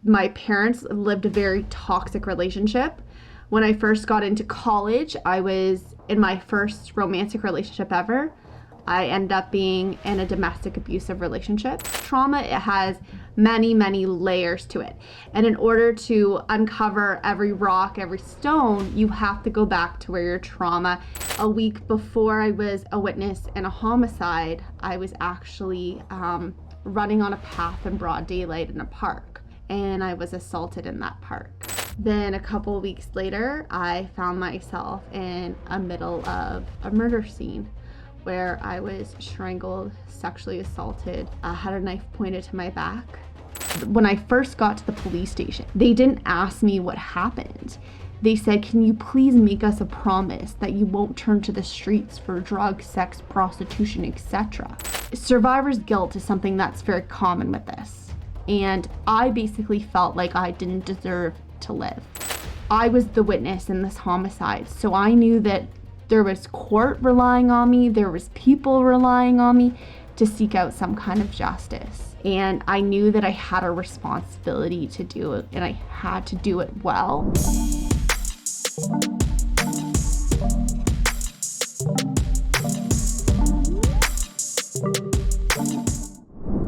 My parents lived a very toxic relationship. When I first got into college, I was in my first romantic relationship ever. I ended up being in a domestic abusive relationship. Trauma, it has many, many layers to it. And in order to uncover every rock, every stone, you have to go back to where your trauma. A week before I was a witness in a homicide, I was actually running on a path in broad daylight in a park, and I was assaulted in that park. Then a couple of weeks later, I found myself in the middle of a murder scene where I was strangled, sexually assaulted, had a knife pointed to my back. When I first got to the police station, they didn't ask me what happened. They said, "Can you please make us a promise that you won't turn to the streets for drugs, sex, prostitution, etc." Survivor's guilt is something that's very common with this. And I basically felt like I didn't deserve to live. I was the witness in this homicide, so I knew that there was court relying on me, there was people relying on me to seek out some kind of justice. And I knew that I had a responsibility to do it, and I had to do it well.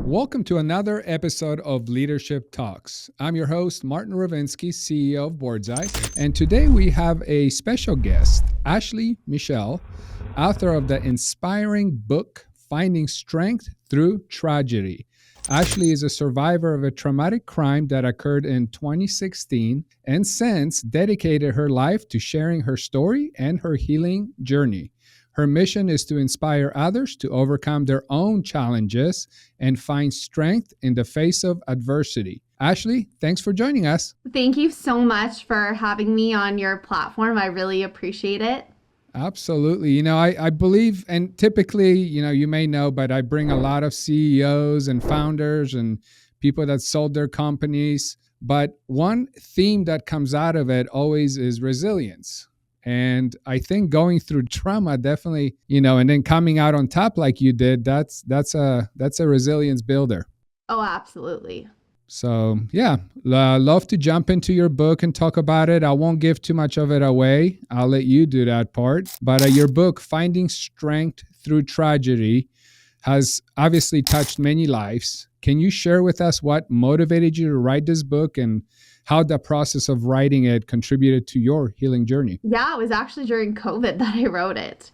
Welcome to another episode of Leadership Talks. I'm your host, Martin Ravinsky, CEO of Boardseye, and today we have a special guest, Ashley Michelle, author of the inspiring book, Finding Strength Through Tragedy. Ashley is a survivor of a traumatic crime that occurred in 2016 and since dedicated her life to sharing her story and her healing journey. Her mission is to inspire others to overcome their own challenges and find strength in the face of adversity. Ashley, thanks for joining us. Thank you so much for having me on your platform. I really appreciate it. Absolutely. I believe, and typically, you may know, but I bring a lot of CEOs and founders and people that sold their companies. But one theme that comes out of it always is resilience. And I think going through trauma definitely, and then coming out on top like you did, that's a resilience builder. Oh, absolutely. So yeah, love to jump into your book and talk about it. I won't give too much of it away. I'll let you do that part. But your book, Finding Strength Through Tragedy, has obviously touched many lives. Can you share with us what motivated you to write this book and how the process of writing it contributed to your healing journey? Yeah, it was actually during COVID that I wrote it.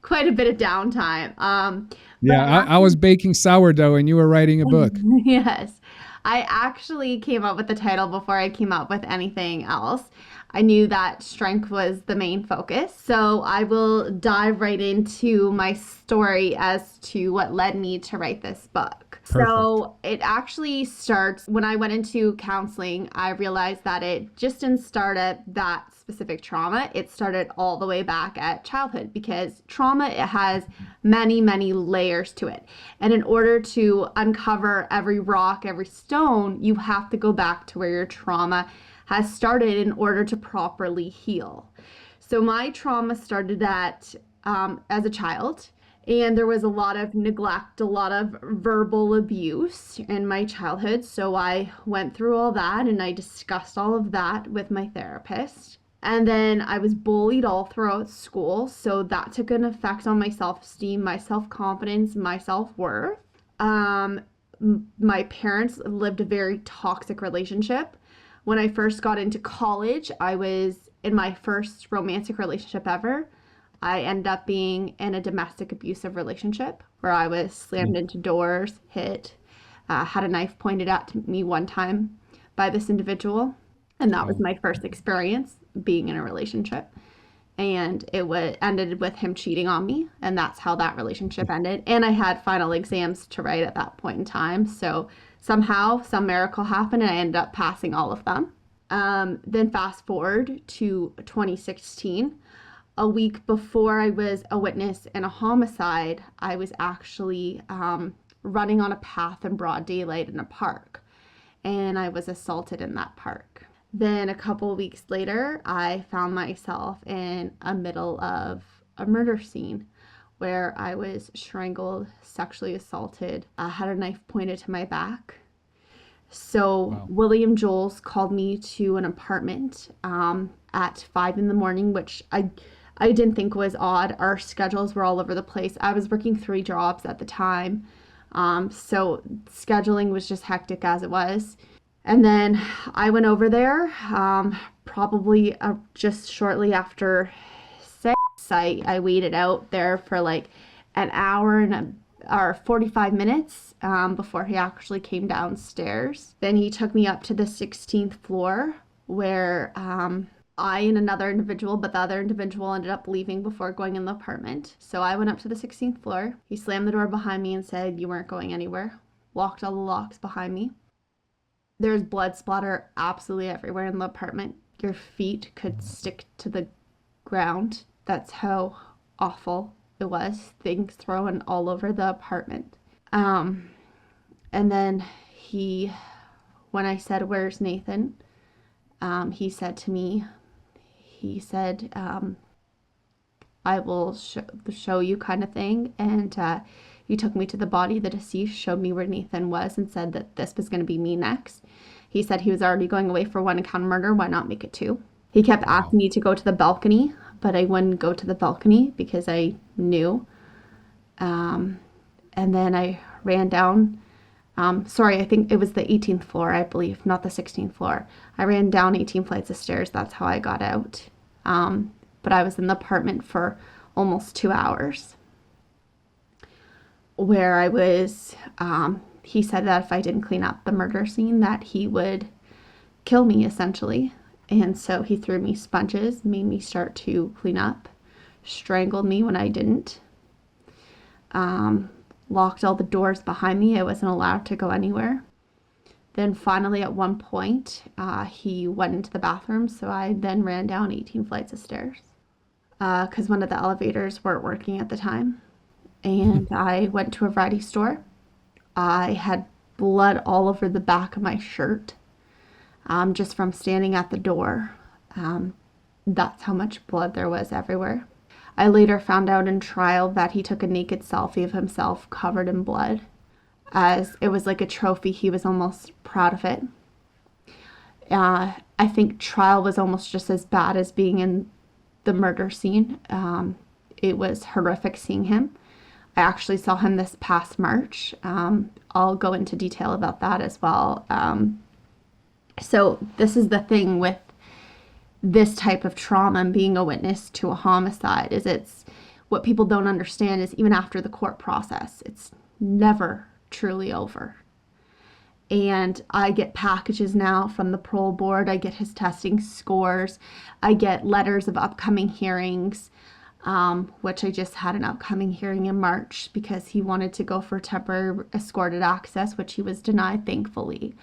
Quite a bit of downtime. I was baking sourdough and you were writing a book. Yes. I actually came up with the title before I came up with anything else. I knew that strength was the main focus. So I will dive right into my story as to what led me to write this book. Perfect. So it actually starts when I went into counseling. I realized that it just didn't start at that specific trauma. It started all the way back at childhood, because trauma, it has many, many layers to it. And in order to uncover every rock, every stone, you have to go back to where your trauma has started in order to properly heal. So my trauma started as a child, and there was a lot of neglect, a lot of verbal abuse in my childhood. So I went through all that and I discussed all of that with my therapist. And then I was bullied all throughout school. So that took an effect on my self-esteem, my self-confidence, my self-worth. My parents lived a very toxic relationship. When I first got into college, I was in my first romantic relationship ever. I ended up being in a domestic abusive relationship where I was slammed into doors, hit, had a knife pointed at me one time by this individual. And that was my first experience being in a relationship. And it ended with him cheating on me. And that's how that relationship ended. And I had final exams to write at that point in time. So somehow, some miracle happened and I ended up passing all of them. Then fast forward to 2016. A week before I was a witness in a homicide, I was actually running on a path in broad daylight in a park. And I was assaulted in that park. Then a couple of weeks later, I found myself in the middle of a murder scene where I was strangled, sexually assaulted, had a knife pointed to my back. So Wow. William Joels called me to an apartment at 5 in the morning, which I didn't think was odd. Our schedules were all over the place. I was working 3 jobs at the time, so scheduling was just hectic as it was. And then I went over there, probably just shortly after 6. I waited out there for like an hour or 45 minutes before he actually came downstairs. Then he took me up to the 16th floor where I and another individual, but the other individual ended up leaving before going in the apartment. So I went up to the 16th floor. He slammed the door behind me and said, "You weren't going anywhere." Locked all the locks behind me. There's blood splatter absolutely everywhere in the apartment. Your feet could stick to the ground. That's how awful it was. Things thrown all over the apartment. And then when I said, "Where's Nathan?" He said to me, "I will show you," kind of thing. And he took me to the body of the deceased, showed me where Nathan was, and said that this was going to be me next. He said he was already going away for 1 count of murder. Why not make it 2? He kept asking me to go to the balcony, but I wouldn't go to the balcony because I knew. And then I ran down. I think it was the 18th floor, I believe, not the 16th floor. I ran down 18 flights of stairs. That's how I got out. But I was in the apartment for almost 2 hours. Where I was, he said that if I didn't clean up the murder scene, that he would kill me, essentially. And so he threw me sponges, made me start to clean up, strangled me when I didn't, locked all the doors behind me. I wasn't allowed to go anywhere. Then finally, at one point, he went into the bathroom, so I then ran down 18 flights of stairs because one of the elevators weren't working at the time. And I went to a variety store. I had blood all over the back of my shirt just from standing at the door. That's how much blood there was everywhere. I later found out in trial that he took a naked selfie of himself covered in blood, as it was like a trophy. He was almost proud of it. I think trial was almost just as bad as being in the murder scene. It was horrific seeing him. I actually saw him this past March. I'll go into detail about that as well. So this is the thing with this type of trauma and being a witness to a homicide, is it's what people don't understand is even after the court process, it's never truly over. And I get packages now from the parole board. I get his testing scores. I get letters of upcoming hearings, which I just had an upcoming hearing in March because he wanted to go for temporary escorted access, which he was denied, thankfully.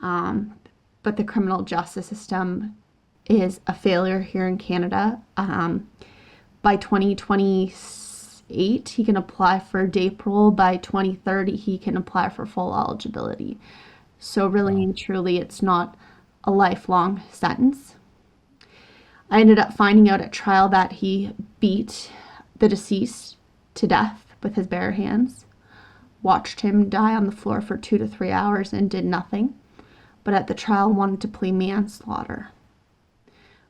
But the criminal justice system is a failure here in Canada. By 2028, he can apply for day parole. By 2030, he can apply for full eligibility. So really and truly, it's not a lifelong sentence. I ended up finding out at trial that he beat the deceased to death with his bare hands, watched him die on the floor for 2 to 3 hours and did nothing, but at the trial wanted to plead manslaughter,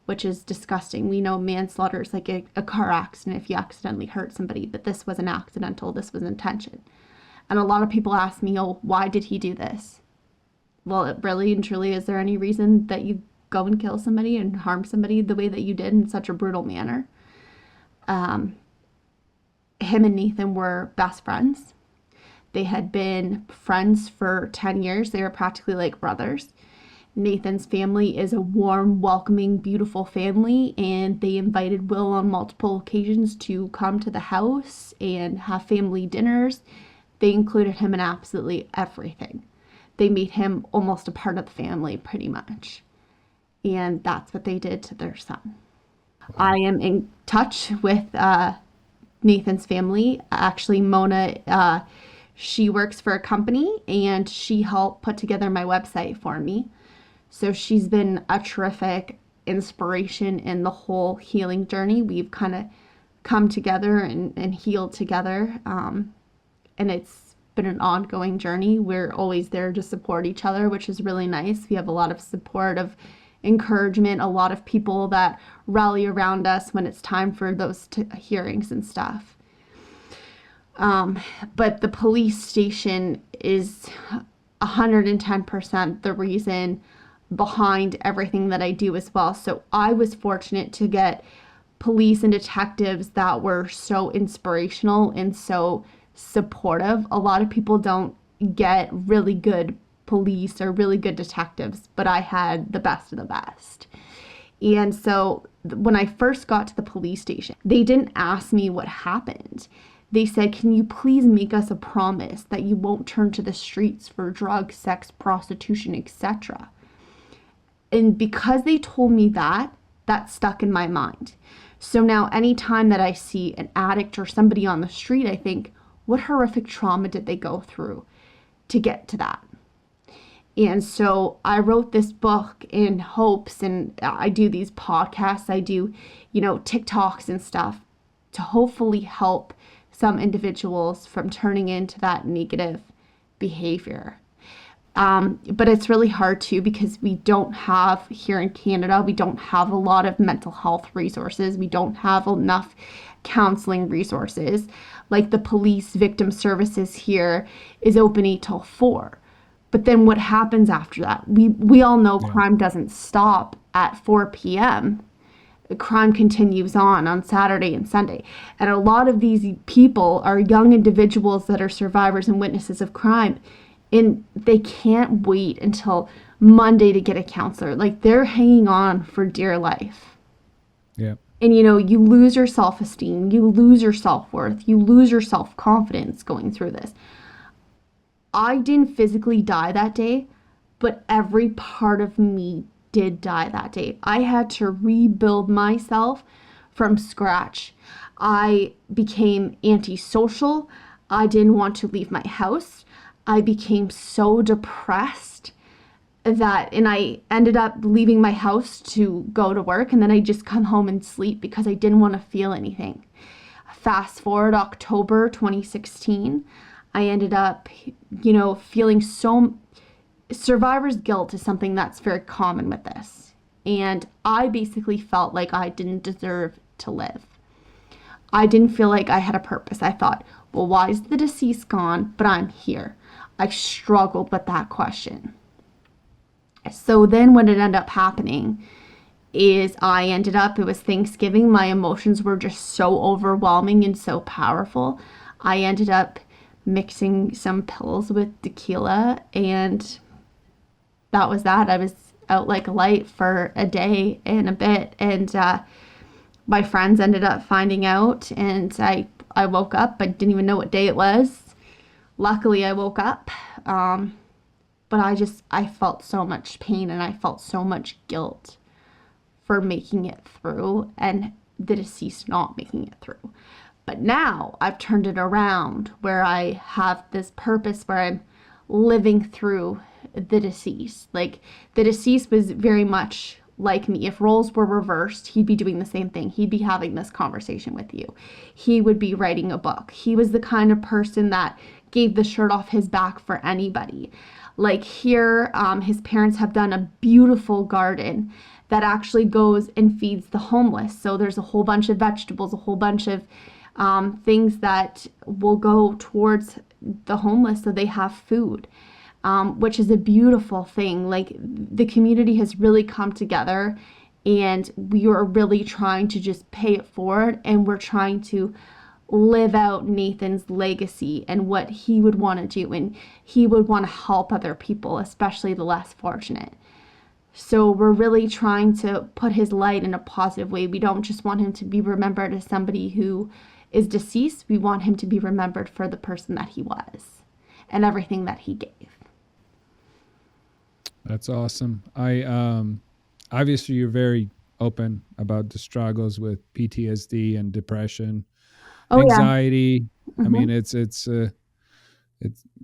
which is disgusting. We know manslaughter is like a car accident if you accidentally hurt somebody, but this wasn't accidental, this was intention. And a lot of people ask me, "Oh, why did he do this?" Well, it really and truly, is there any reason that you go and kill somebody and harm somebody the way that you did in such a brutal manner? Him and Nathan were best friends. They had been friends for 10 years. They were practically like brothers. Nathan's family is a warm, welcoming, beautiful family, and they invited Will on multiple occasions to come to the house and have family dinners. They included him in absolutely everything. They made him almost a part of the family, pretty much. And that's what they did to their son. I am in touch with Nathan's family. Actually, Mona, she works for a company, and she helped put together my website for me. So she's been a terrific inspiration in the whole healing journey. We've kind of come together and healed together. And it's been an ongoing journey. We're always there to support each other, which is really nice. We have a lot of support of encouragement, a lot of people that rally around us when it's time for those hearings and stuff. But the police station is 110% the reason behind everything that I do as well. So I was fortunate to get police and detectives that were so inspirational and so supportive. A lot of people don't get really good police or really good detectives, but I had the best of the best. And so when I first got to the police station, they didn't ask me what happened. They said, "Can you please make us a promise that you won't turn to the streets for drugs, sex, prostitution, etc." And because they told me that, that stuck in my mind. So now anytime that I see an addict or somebody on the street, I think, what horrific trauma did they go through to get to that? And so I wrote this book in hopes, and I do these podcasts, I do, TikToks and stuff to hopefully help some individuals from turning into that negative behavior. But it's really hard too because we don't have, here in Canada, we don't have a lot of mental health resources. We don't have enough counseling resources. Like the police victim services here is open 8 till 4. But then what happens after that? We all know crime doesn't stop at 4 p.m. Crime continues on Saturday and Sunday. And a lot of these people are young individuals that are survivors and witnesses of crime. And they can't wait until Monday to get a counselor. Like, they're hanging on for dear life. Yeah. And, you lose your self-esteem. You lose your self-worth. You lose your self-confidence going through this. I didn't physically die that day, but every part of me did die that day. I had to rebuild myself from scratch. I became antisocial. I didn't want to leave my house. I became so depressed and I ended up leaving my house to go to work, and then I just come home and sleep because I didn't want to feel anything. Fast forward October 2016, I ended up, feeling survivor's guilt is something that's very common with this. And I basically felt like I didn't deserve to live. I didn't feel like I had a purpose. I thought, well, why is the deceased gone, but I'm here? I struggled with that question. So then what ended up happening is it was Thanksgiving. My emotions were just so overwhelming and so powerful. I ended up mixing some pills with tequila, and that was that. I was out like a light for a day and a bit, and my friends ended up finding out, and I woke up. I didn't even know what day it was. Luckily, I woke up, but I felt so much pain, and I felt so much guilt for making it through and the deceased not making it through. But now I've turned it around where I have this purpose where I'm living through the deceased. Like, the deceased was very much like me. If roles were reversed, he'd be doing the same thing. He'd be having this conversation with you. He would be writing a book. He was the kind of person that gave the shirt off his back for anybody. Like here, his parents have done a beautiful garden that actually goes and feeds the homeless. So there's a whole bunch of vegetables, a whole bunch of things that will go towards the homeless so they have food, which is a beautiful thing. Like, the community has really come together, and we are really trying to just pay it forward, and we're trying to live out Nathan's legacy and what he would want to do, and he would want to help other people, especially the less fortunate. So we're really trying to put his light in a positive way. We don't just want him to be remembered as somebody who is deceased. We want him to be remembered for the person that he was and everything that he gave. That's awesome. I obviously you're very open about the struggles with PTSD and depression, anxiety. Yeah. Mm-hmm. I mean, it's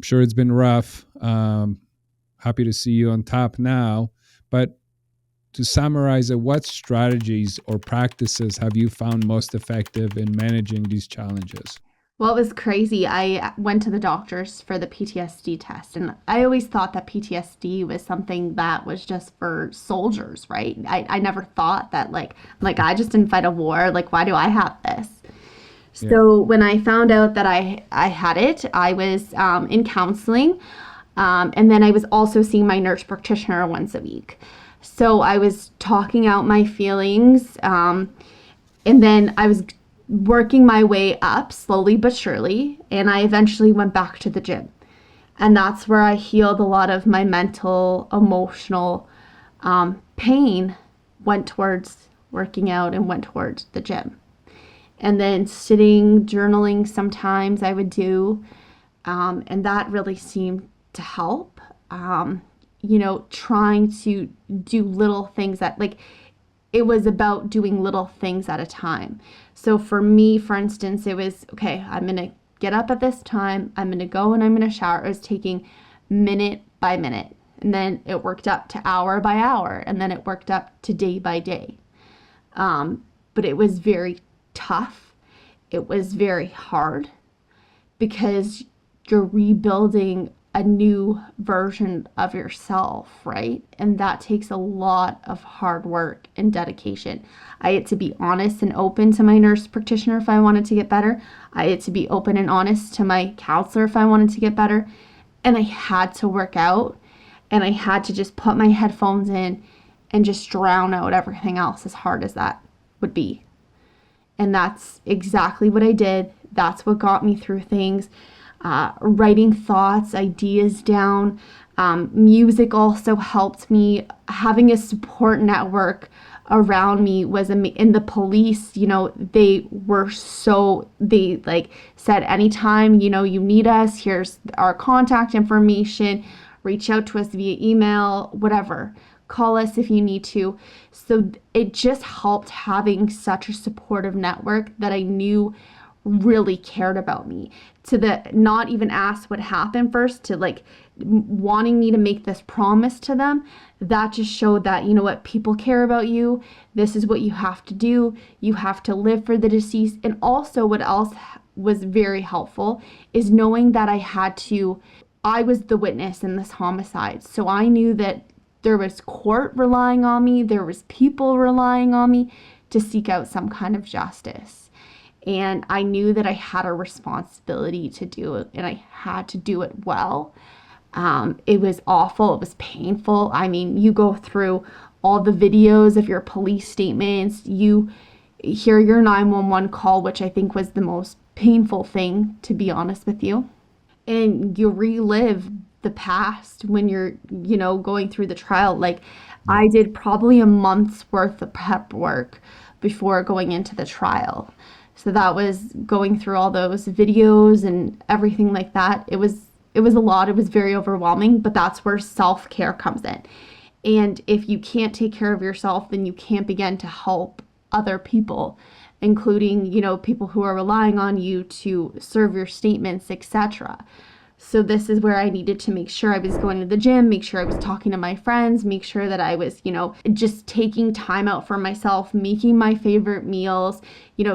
sure it's been rough. Happy to see you on top now, but to summarize it, what strategies or practices have you found most effective in managing these challenges? Well, it was crazy. I went to the doctors for the PTSD test, and I always thought that PTSD was something that was just for soldiers, right? I never thought that, like I just didn't fight a war. Like, why do I have this? Yeah. So when I found out that I had it, I was in counseling, and then I was also seeing my nurse practitioner once a week. So I was talking out my feelings, and then I was working my way up slowly but surely, and I eventually went back to the gym. And that's where I healed a lot of my mental, emotional pain, went towards working out and went towards the gym. And then sitting, journaling sometimes I would do, and that really seemed to help. Trying to do little things that, like, it was about doing little things at a time. So for me, for instance, it was okay, I'm going to get up at this time, I'm going to go and I'm going to shower. It was taking minute by minute. And then it worked up to hour by hour. And then it worked up to day by day. But it was very tough. It was very hard because you're rebuilding a new version of yourself, right? And that takes a lot of hard work and dedication. I had to be honest and open to my nurse practitioner if I wanted to get better. I had to be open and honest to my counselor if I wanted to get better. And I had to work out, and I had to just put my headphones in and just drown out everything else, as hard as that would be. And that's exactly what I did. That's what got me through things. Writing thoughts, ideas down. Music also helped me. Having a support network around me was in the police, they were they like said, anytime, you need us, here's our contact information, reach out to us via email, whatever. Call us if you need to. So it just helped having such a supportive network that I knew really cared about me, to the not even ask what happened first, to like wanting me to make this promise to them. That just showed that, what, people care about you. This is what you have to do. You have to live for the deceased. And also, what else was very helpful is knowing that I was the witness in this homicide. So I knew that there was court relying on me, there was people relying on me to seek out some kind of justice. And I knew that I had a responsibility to do it, and I had to do it well. It was awful. It was painful. I mean, you go through all the videos of your police statements. You hear your 911 call, which I think was the most painful thing, to be honest with you. And you relive the past when you're, going through the trial. Like, I did probably a month's worth of prep work before going into the trial. So that was going through all those videos and everything like that. It was a lot. It was very overwhelming, but that's where self-care comes in. And if you can't take care of yourself, then you can't begin to help other people, including, people who are relying on you to serve your statements, etc. So this is where I needed to make sure I was going to the gym, make sure I was talking to my friends, make sure that I was, just taking time out for myself, making my favorite meals,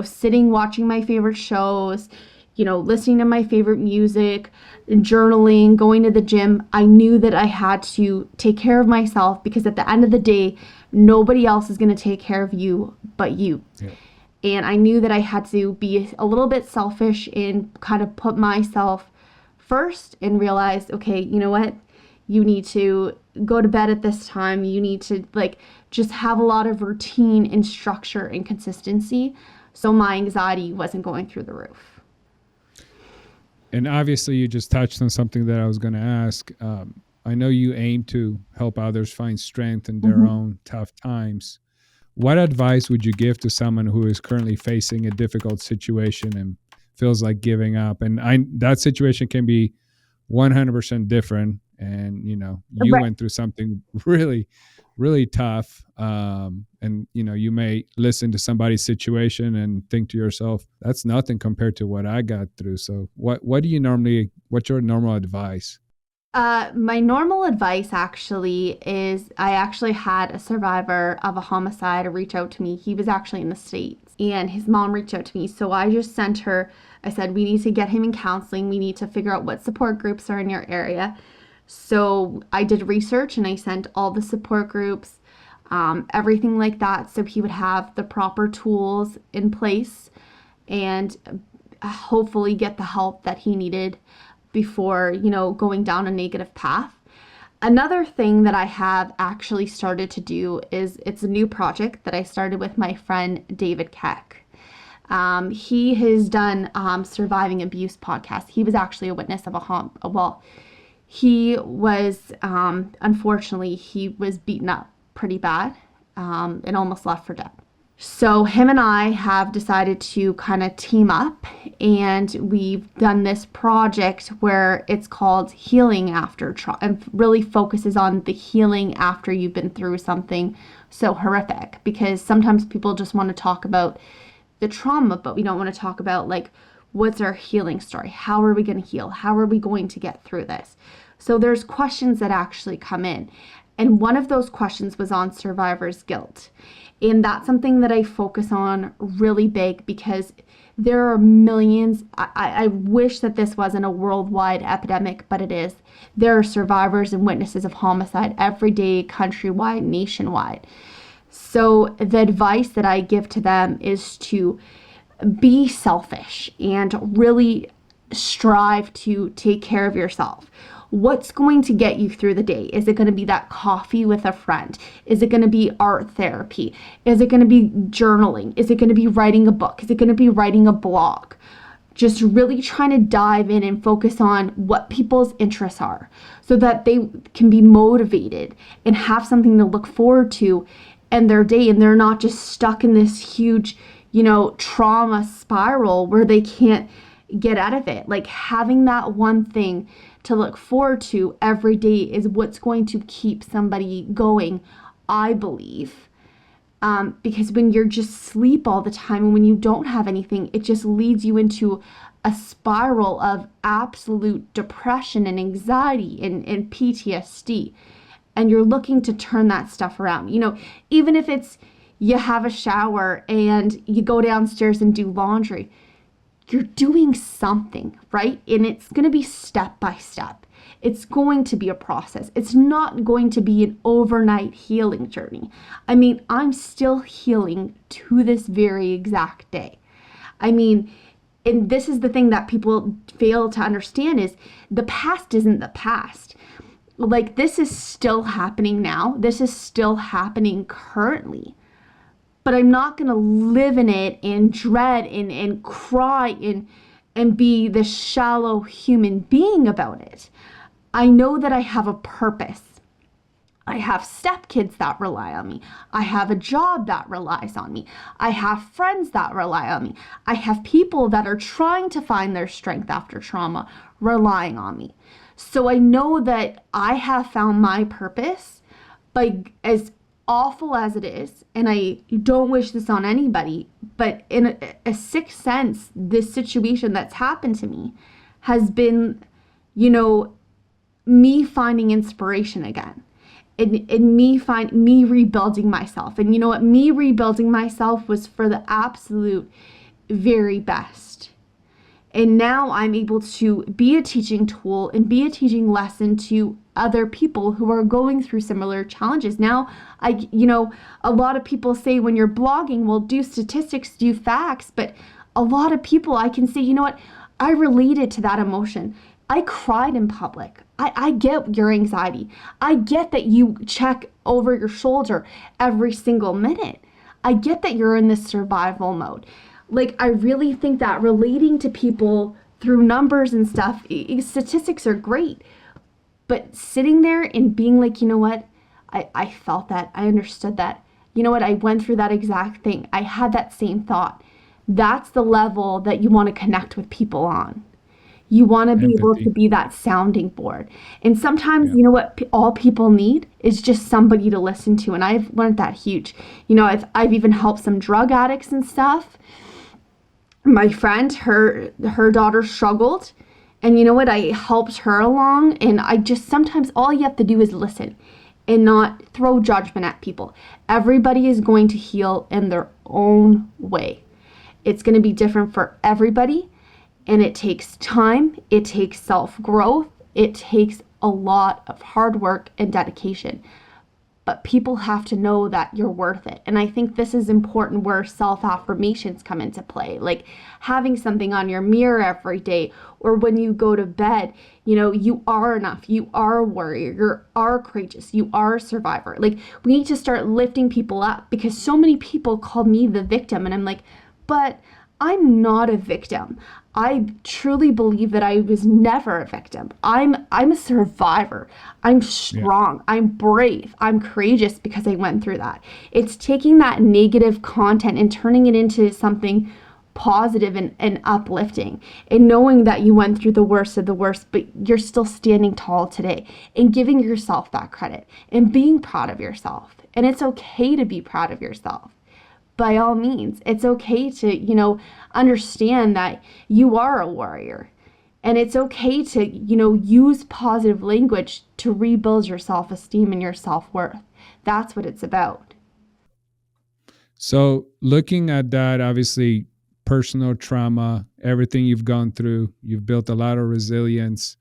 sitting, watching my favorite shows, listening to my favorite music, journaling, going to the gym. I knew that I had to take care of myself, because at the end of the day, nobody else is going to take care of you but you. Yeah. And I knew that I had to be a little bit selfish and kind of put myself first and realized, okay, you know what? You need to go to bed at this time. You need to just have a lot of routine and structure and consistency, so my anxiety wasn't going through the roof. And obviously you just touched on something that I was going to ask. I know you aim to help others find strength in their own tough times. What advice would you give to someone who is currently facing a difficult situation and feels like giving up? And that situation can be 100% different. And, you Right. went through something really, really tough. And, you may listen to somebody's situation and think to yourself, that's nothing compared to what I got through. So what's your normal advice? My normal advice actually is, I actually had a survivor of a homicide reach out to me. He was actually in the States, and his mom reached out to me. So I just sent her I said, we need to get him in counseling. We need to figure out what support groups are in your area. So I did research and I sent all the support groups, everything like that, so he would have the proper tools in place and hopefully get the help that he needed before, going down a negative path. Another thing that I have actually started to do is, it's a new project that I started with my friend David Keck. He has done Surviving Abuse podcast. He was actually a witness of he was, unfortunately, he was beaten up pretty bad and almost left for dead. So him and I have decided to kind of team up, and we've done this project where it's called Healing After Trauma, and really focuses on the healing after you've been through something so horrific, because sometimes people just want to talk about the trauma, but we don't want to talk about, like, what's our healing story? How are we going to heal? How are we going to get through this? So there's questions that actually come in. And one of those questions was on survivor's guilt. And that's something that I focus on really big, because there are millions. I wish that this wasn't a worldwide epidemic, but it is. There are survivors and witnesses of homicide every day, countrywide, nationwide. So the advice that I give to them is to be selfish and really strive to take care of yourself. What's going to get you through the day? Is it going to be that coffee with a friend? Is it going to be art therapy? Is it going to be journaling? Is it going to be writing a book? Is it going to be writing a blog? Just really trying to dive in and focus on what people's interests are, so that they can be motivated and have something to look forward to in their day, and they're not just stuck in this huge, trauma spiral where they can't get out of it. Like, having that one thing to look forward to every day is what's going to keep somebody going, I believe. Because when you're just asleep all the time and when you don't have anything, it just leads you into a spiral of absolute depression and anxiety and PTSD. And you're looking to turn that stuff around. Even if it's you have a shower and you go downstairs and do laundry, you're doing something, right? And it's going to be step by step. It's going to be a process. It's not going to be an overnight healing journey. I'm still healing to this very exact day. And this is the thing that people fail to understand, is the past isn't the past. Like, this is still happening now. This is still happening currently. But I'm not going to live in it and dread and cry and be this shallow human being about it. I know that I have a purpose. I have stepkids that rely on me. I have a job that relies on me. I have friends that rely on me. I have people that are trying to find their strength after trauma relying on me. So I know that I have found my purpose, but as awful as it is, and I don't wish this on anybody, but in a sixth sense, this situation that's happened to me has been, me finding inspiration again, and me rebuilding myself. And you know what? Me rebuilding myself was for the absolute very best. And now I'm able to be a teaching tool and be a teaching lesson to other people who are going through similar challenges. Now, a lot of people say when you're blogging, well, do statistics, do facts, but a lot of people, I can say, I related to that emotion. I cried in public. I get your anxiety. I get that you check over your shoulder every single minute. I get that you're in this survival mode. Like, I really think that relating to people through numbers and stuff, statistics are great. But sitting there and being like, I felt that. I understood that. I went through that exact thing. I had that same thought. That's the level that you want to connect with people on. You want to be able to be that sounding board. And sometimes, what all people need is just somebody to listen to. And I've learned that huge. I've even helped some drug addicts and stuff. My friend, her daughter struggled. And I helped her along. And I just, sometimes all you have to do is listen and not throw judgment at people. Everybody is going to heal in their own way. It's going to be different for everybody. And it takes time, it takes self-growth, it takes a lot of hard work and dedication. But people have to know that you're worth it. And I think this is important where self affirmations come into play, like having something on your mirror every day or when you go to bed. You are enough, you are a warrior, you are courageous, you are a survivor. Like, we need to start lifting people up, because so many people call me the victim, and I'm like, but I'm not a victim. I truly believe that I was never a victim. I'm a survivor. I'm Yeah. strong. I'm brave. I'm courageous because I went through that. It's taking that negative content and turning it into something positive and uplifting, and knowing that you went through the worst of the worst, but you're still standing tall today, and giving yourself that credit and being proud of yourself. And it's okay to be proud of yourself. By all means, it's okay to, understand that you are a warrior. And it's okay to, use positive language to rebuild your self-esteem and your self-worth. That's what it's about. So looking at that, obviously personal trauma, everything you've gone through, you've built a lot of resilience.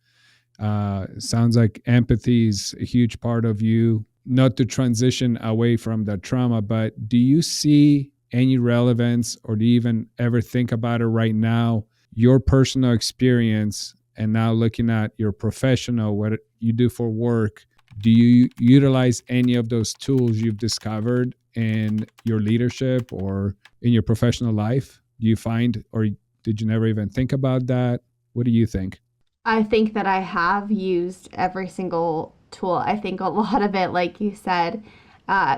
Sounds like empathy is a huge part of you. Not to transition away from that trauma, but do you see any relevance, or do you even ever think about it right now, your personal experience, and now looking at your professional, what you do for work? Do you utilize any of those tools you've discovered in your leadership or in your professional life? Do you find, or did you never even think about that? What do you think? I think that I have used every single tool. I think a lot of it, like you said,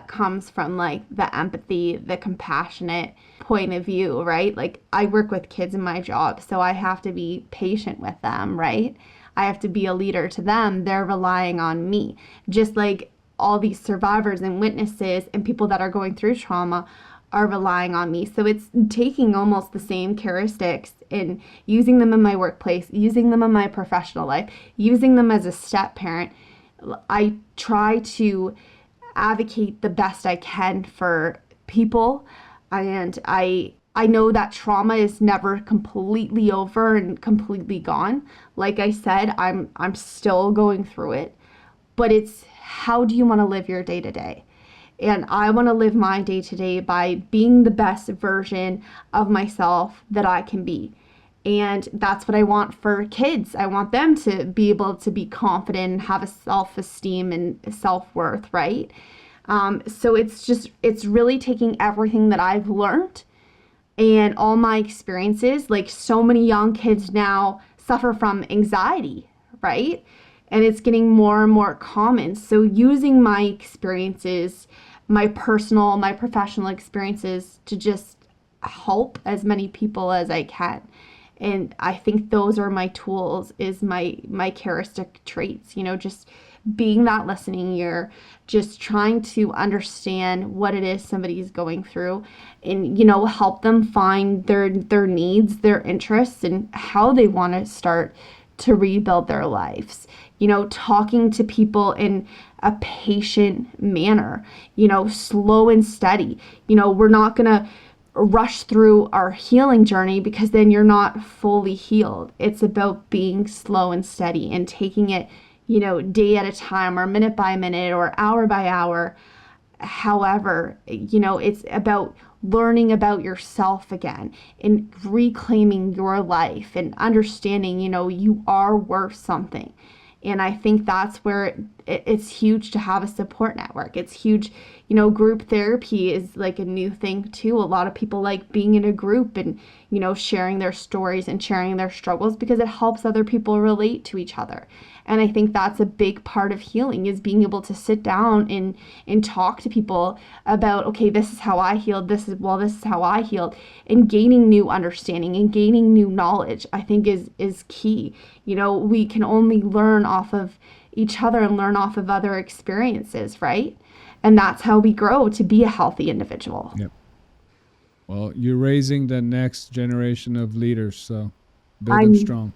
comes from like the empathy, the compassionate point of view, right? Like, I work with kids in my job, so I have to be patient with them, right? I have to be a leader to them. They're relying on me. Just like all these survivors and witnesses and people that are going through trauma are relying on me. So it's taking almost the same characteristics and using them in my workplace, using them in my professional life, using them as a step parent. I try to advocate the best I can for people, and I know that trauma is never completely over and completely gone. Like I said, I'm still going through it, but it's, how do you want to live your day to day? And I want to live my day to day by being the best version of myself that I can be. And that's what I want for kids. I want them to be able to be confident and have a self-esteem and self-worth, right? So it's really taking everything that I've learned and all my experiences. Like, so many young kids now suffer from anxiety, right? And it's getting more and more common. So using my experiences, my personal, my professional experiences, to just help as many people as I can. And I think those are my tools, is my characteristic traits, just being that listening ear, just trying to understand what it is somebody's going through, and help them find their needs, their interests, and how they want to start to rebuild their lives. Talking to people in a patient manner, slow and steady. We're not going to rush through our healing journey, because then you're not fully healed. It's about being slow and steady and taking it, day at a time, or minute by minute, or hour by hour. However, it's about learning about yourself again and reclaiming your life and understanding, you are worth something. And I think that's where it's huge to have a support network. It's huge. Group therapy is like a new thing too. A lot of people like being in a group and, sharing their stories and sharing their struggles, because it helps other people relate to each other. And I think that's a big part of healing, is being able to sit down and talk to people about, okay, this is how I healed. This is how I healed, and gaining new understanding and gaining new knowledge, I think is key. We can only learn off of each other and learn off of other experiences, right? And that's how we grow to be a healthy individual. Yep. Well, you're raising the next generation of leaders, so build them I'm strong.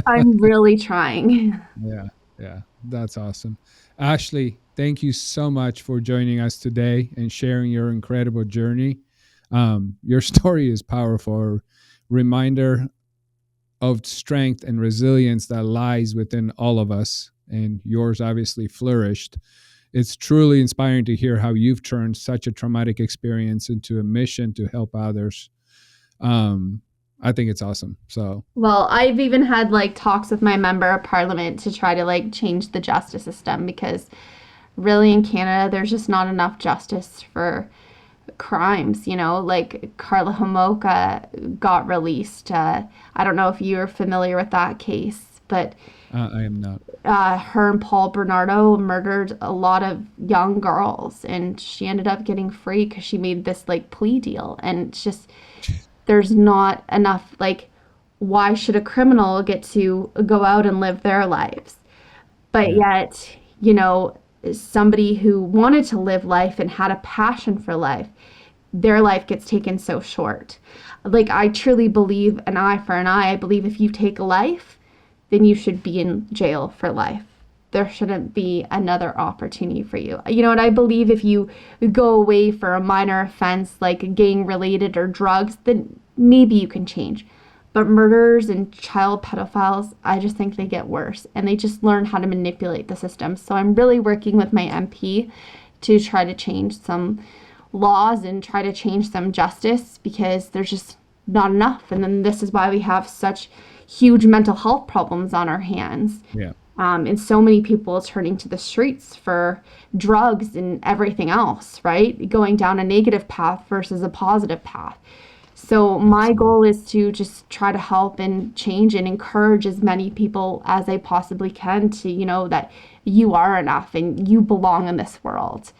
I'm really trying. Yeah, yeah, that's awesome. Ashley, thank you so much for joining us today and sharing your incredible journey. Your story is powerful. Reminder of strength and resilience that lies within all of us, and yours obviously flourished. It's truly inspiring to hear how you've turned such a traumatic experience into a mission to help others. I think it's awesome. So, Well, I've even had like talks with my member of parliament to try to like change the justice system, because really in Canada there's just not enough justice for crimes, you know, like Carla Homolka got released. I don't know if you're familiar with that case, but I am not. her and Paul Bernardo murdered a lot of young girls, and she ended up getting free because she made this like plea deal. And it's just, there's not enough, like, why should a criminal get to go out and live their lives? But yet, you know, somebody who wanted to live life and had a passion for life, their life gets taken so short. Like, I truly believe an eye for an eye. I believe if you take a life, then you should be in jail for life. There shouldn't be another opportunity for you. You know what? I believe if you go away for a minor offense like gang related or drugs, then maybe you can change. But murderers and child pedophiles, I just think they get worse, and they just learn how to manipulate the system. So I'm really working with my MP to try to change some laws and try to change some justice, because there's just not enough. And then this is why we have such huge mental health problems on our hands. Yeah. And so many people turning to the streets for drugs and everything else, right? Going down a negative path versus a positive path. So my goal is to just try to help and change and encourage as many people as I possibly can to, you know, that you are enough and you belong in this world.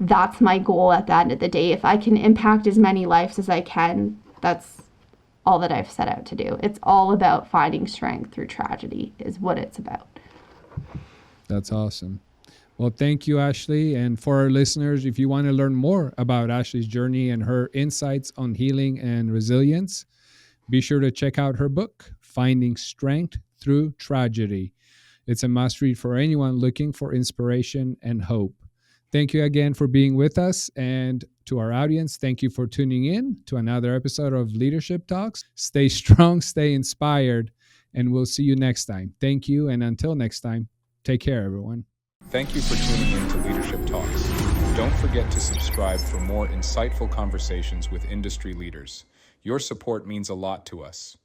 That's my goal at the end of the day. If I can impact as many lives as I can, that's all that I've set out to do. It's all about finding strength through tragedy is what it's about. That's awesome. Well, thank you, Ashley. And for our listeners, if you want to learn more about Ashley's journey and her insights on healing and resilience, be sure to check out her book, Finding Strength Through Tragedy. It's a must read for anyone looking for inspiration and hope. Thank you again for being with us. And to our audience, thank you for tuning in to another episode of Leadership Talks. Stay strong, stay inspired, and we'll see you next time. Thank you. And until next time, take care, everyone. Thank you for tuning in to Leadership Talks. Don't forget to subscribe for more insightful conversations with industry leaders. Your support means a lot to us.